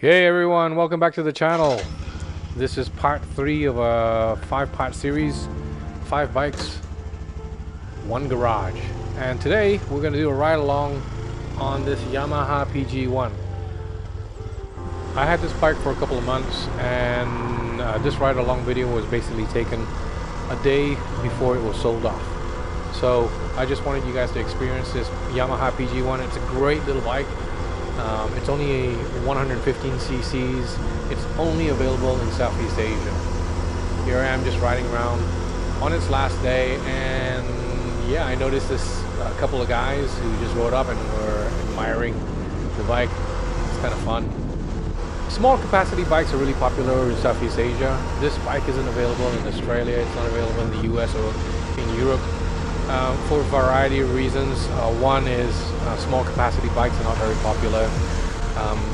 Hey everyone, welcome back to the channel. This is part 3 of a 5-part series, 5 bikes, 1 garage. And today we're going to do a ride along on this Yamaha PG1. I had this bike for a couple of months, and this ride along video was basically taken a day before it was sold off. So I just wanted you guys to experience this Yamaha PG1. It's a great little bike. It's only a 115 cc's. It's only available in Southeast Asia. Here I am just riding around on its last day, and yeah, I noticed this couple of guys who just rode up and were admiring the bike. It's kind of fun. Small capacity bikes are really popular in Southeast Asia. This bike isn't available in Australia. It's not available in the US or in Europe. For a variety of reasons. One is small capacity bikes are not very popular.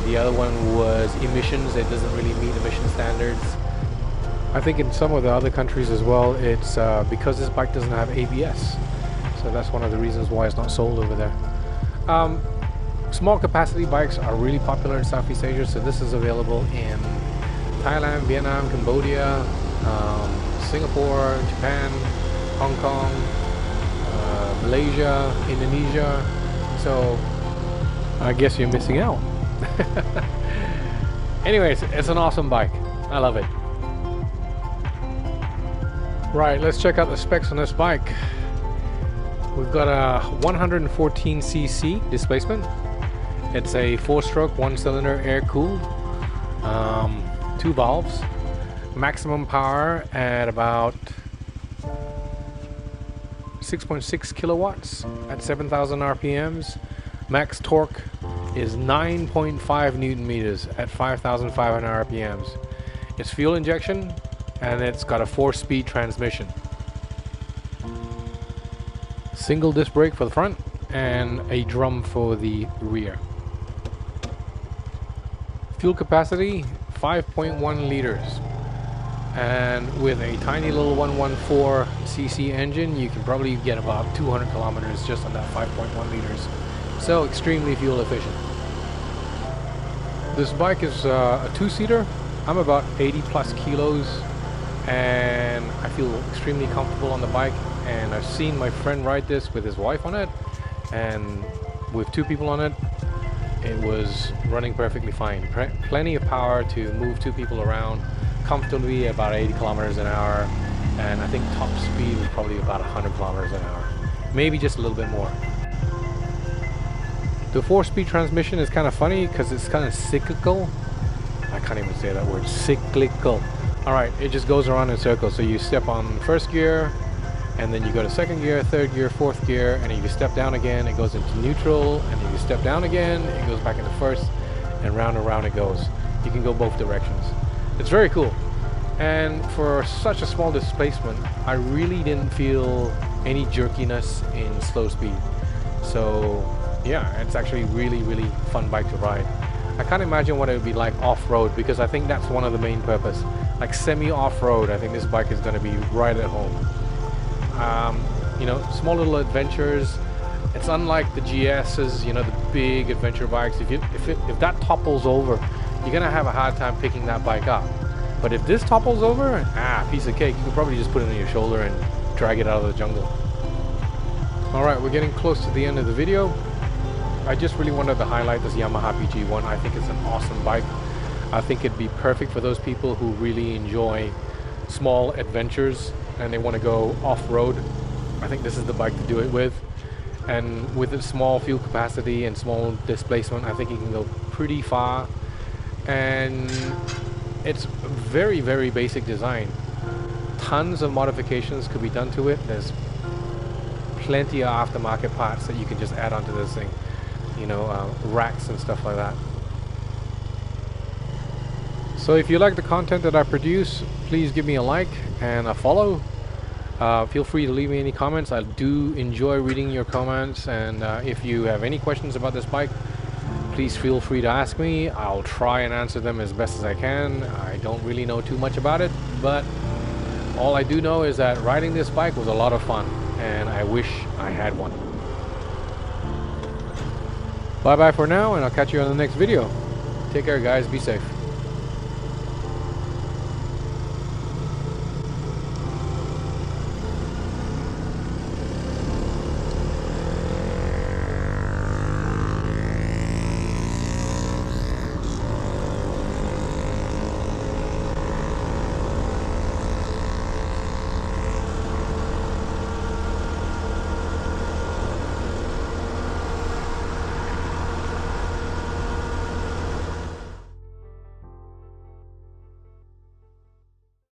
The other one was emissions. It doesn't really meet emission standards. I think in some of the other countries as well, it's because this bike doesn't have ABS. So that's one of the reasons why it's not sold over there. Small capacity bikes are really popular in Southeast Asia. So this is available in Thailand, Vietnam, Cambodia, Singapore, Japan, Hong Kong, Malaysia, Indonesia. So I guess you're missing out. Anyways, it's an awesome bike. I love it. Right, let's check out the specs on this bike. We've got a 114 cc displacement. It's a 4-stroke, 1-cylinder, air-cooled, 2 valves. Maximum power at about 6.6 kilowatts at 7,000 RPMs. Max torque is 9.5 Newton meters at 5,500 RPMs. It's fuel injection, and it's got a 4-speed transmission. Single disc brake for the front and a drum for the rear. Fuel capacity 5.1 liters. And with a tiny little 114 cc engine, you can probably get about 200 kilometers just on that 5.1 liters. So extremely fuel efficient. This bike is a 2-seater. I'm about 80 plus kilos, and I feel extremely comfortable on the bike. And I've seen my friend ride this with his wife on it, and with 2 people on it, it was running perfectly fine. Plenty of power to move 2 people around comfortably at about 80 kilometers an hour, and I think top speed was probably about 100 kilometers an hour, maybe just a little bit more. The 4-speed transmission is kind of funny because it's kind of cyclical. I can't even say that word, cyclical. Alright, it just goes around in circles. So you step on first gear, and then you go to second gear, third gear, fourth gear, and if you step down again, it goes into neutral, and if you step down again, it goes back into first, and round it goes. You can go both directions. It's very cool, and for such a small displacement, I really didn't feel any jerkiness in slow speed. So yeah, it's actually really fun bike to ride. I can't imagine what it would be like off-road, because I think that's one of the main purpose. Like semi-off-road, I think this bike is going to be right at home. You know, small little adventures. It's unlike the GS's, you know, the big adventure bikes. If that topples over, you're gonna have a hard time picking that bike up. But if this topples over, piece of cake. You can probably just put it on your shoulder and drag it out of the jungle. Alright, we're getting close to the end of the video. I just really wanted to highlight this Yamaha PG1. I think it's an awesome bike. I think it'd be perfect for those people who really enjoy small adventures and they want to go off-road. I think this is the bike to do it with. And with its small fuel capacity and small displacement, I think it can go pretty far. And it's very basic design. Tons of modifications could be done to it. There's plenty of aftermarket parts that you can just add onto this thing, you know, racks and stuff like that. So if you like the content that I produce, please give me a like and a follow. Feel free to leave me any comments. I do enjoy reading your comments, and if you have any questions about this bike, please feel free to ask me. I'll try and answer them as best as I can. I don't really know too much about it, but all I do know is that riding this bike was a lot of fun, and I wish I had one. Bye bye for now, and I'll catch you on the next video. Take care, guys. Be safe.